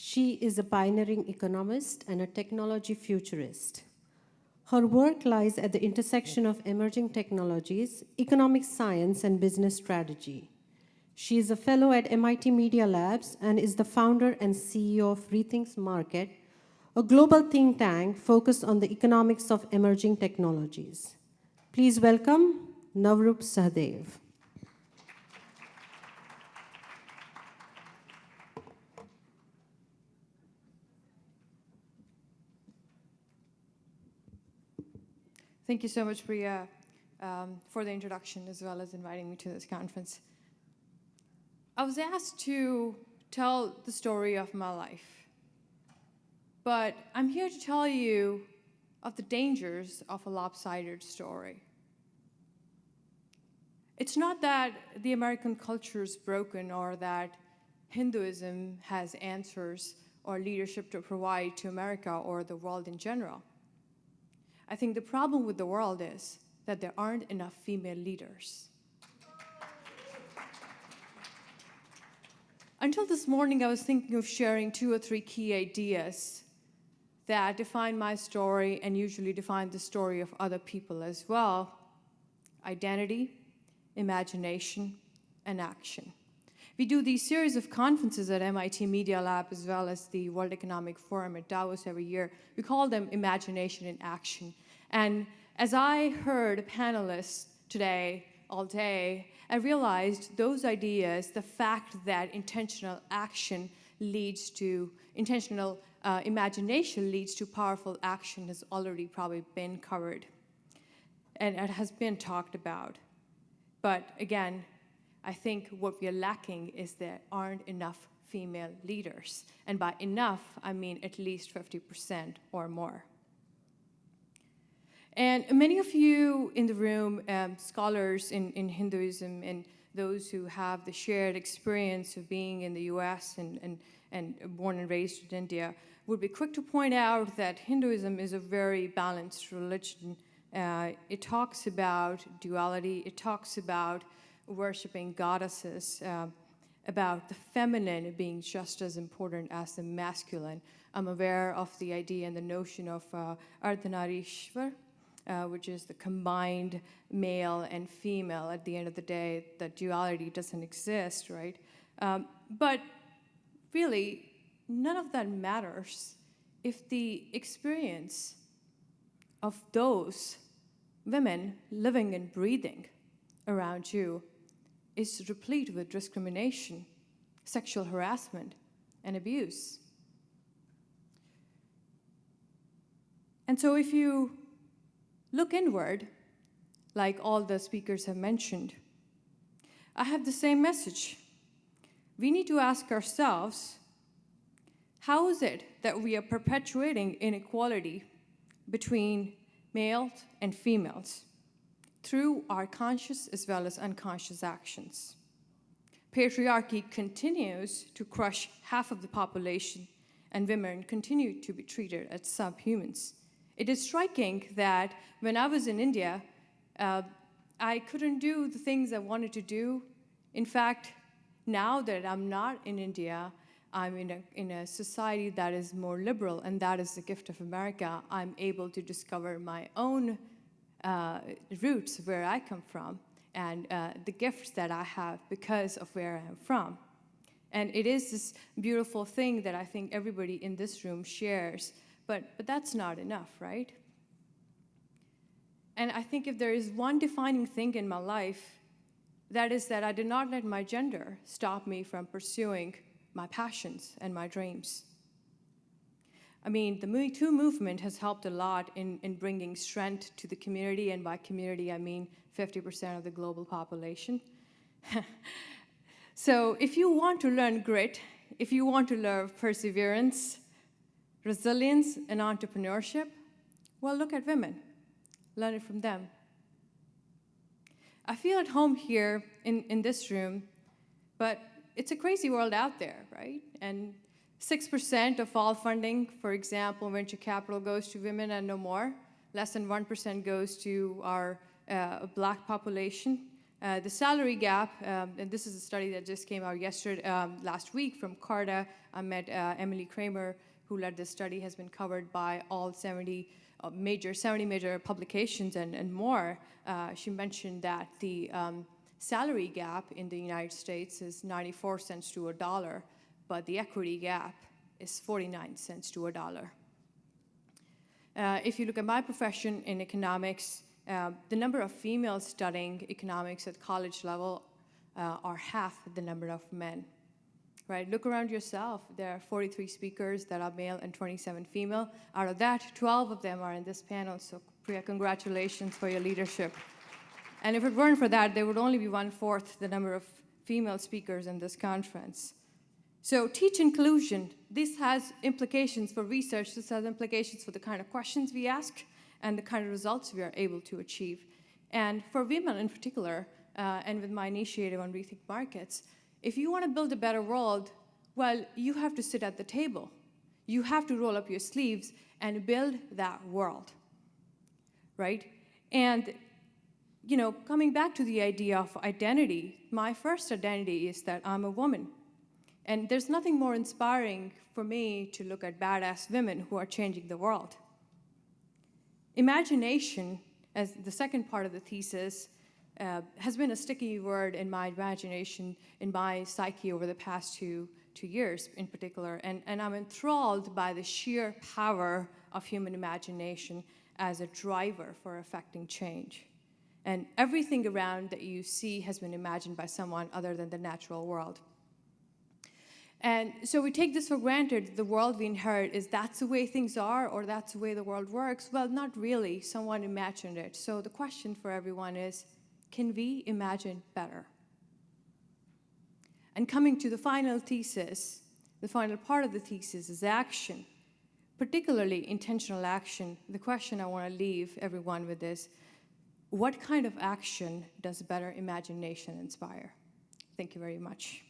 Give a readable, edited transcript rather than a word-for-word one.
She is a pioneering economist and a technology futurist. Her work lies at the intersection of emerging technologies, economic science, and business strategy. She is a fellow at MIT Media Labs and is the founder and CEO of Rethinks Market, a global think tank focused on the economics of emerging technologies. Please welcome Navroop Sahdev. Thank you so much, Priya, for the introduction, as well as inviting me to this conference. I was asked to tell the story of my life, but I'm here to tell you of the dangers of a lopsided story. It's not that the American culture is broken or that Hinduism has answers or leadership to provide to America or the world in general. I think the problem with the world is that there aren't enough female leaders. Until this morning, I was thinking of sharing 2 or 3 key ideas that define my story and usually define the story of other people as well: identity, imagination, and action. We do these series of conferences at MIT Media Lab as well as the World Economic Forum at Davos every year. We call them Imagination in Action. And as I heard panelists today, all day, I realized those ideas, the fact that intentional action leads to, intentional imagination leads to powerful action, has already probably been covered. And it has been talked about. But again, I think what we are lacking is there aren't enough female leaders. And by enough, I mean at least 50% or more. And many of you in the room, scholars in Hinduism and those who have the shared experience of being in the US and born and raised in India, would be quick to point out that Hinduism is a very balanced religion. It talks about duality, it talks about worshiping goddesses, about the feminine being just as important as the masculine. I'm aware of the idea and the notion of Ardhanarishwar, which is the combined male and female. At the end of the day, the duality doesn't exist, right? But really, none of that matters if the experience of those women living and breathing around you is replete with discrimination, sexual harassment, and abuse. And so if you look inward, like all the speakers have mentioned, I have the same message. We need to ask ourselves, how is it that we are perpetuating inequality between males and females through our conscious as well as unconscious actions? Patriarchy continues to crush half of the population, and women continue to be treated as subhumans. It is striking that when I was in India, I couldn't do the things I wanted to do. In fact, now that I'm not in India, I'm in a society that is more liberal, and that is the gift of America. I'm able to discover my own roots, where I come from, and the gifts that I have because of where I am from. And it is this beautiful thing that I think everybody in this room shares. But that's not enough, right? And I think if there is one defining thing in my life, that is that I did not let my gender stop me from pursuing my passions and my dreams. I mean, the Me Too movement has helped a lot in bringing strength to the community, and by community I mean 50% of the global population. So if you want to learn grit, if you want to learn perseverance, resilience, and entrepreneurship, well, look at women. Learn it from them. I feel at home here in this room, but it's a crazy world out there, right? And 6% of all funding, for example, venture capital goes to women and no more. Less than 1% goes to our Black population. The salary gap, and this is a study that just came out last week from Carta. I met Emily Kramer, who led this study, has been covered by all 70 major publications and more. She mentioned that the salary gap in the United States is 94 cents to a dollar, but the equity gap is 49 cents to a dollar. If you look at my profession in economics, the number of females studying economics at college level are half the number of men. Right? Look around yourself. There are 43 speakers that are male and 27 female. Out of that, 12 of them are in this panel, so Priya, congratulations for your leadership. And if it weren't for that, there would only be 1/4 the number of female speakers in this conference. So teach inclusion. This has implications for research. This has implications for the kind of questions we ask and the kind of results we are able to achieve. And for women in particular, and with my initiative on Rethink Markets, if you want to build a better world, well, you have to sit at the table. You have to roll up your sleeves and build that world, right? And, you know, coming back to the idea of identity, my first identity is that I'm a woman. And there's nothing more inspiring for me to look at badass women who are changing the world. Imagination, as the second part of the thesis, has been a sticky word in my imagination, in my psyche over the past two years in particular. And I'm enthralled by the sheer power of human imagination as a driver for affecting change. And everything around that you see has been imagined by someone other than the natural world. And so we take this for granted. The world we inherit is that's the way things are, or that's the way the world works. Well, not really. Someone imagined it. So the question for everyone is, can we imagine better? And coming to the final thesis, the final part of the thesis is action, particularly intentional action. The question I want to leave everyone with is, what kind of action does better imagination inspire? Thank you very much.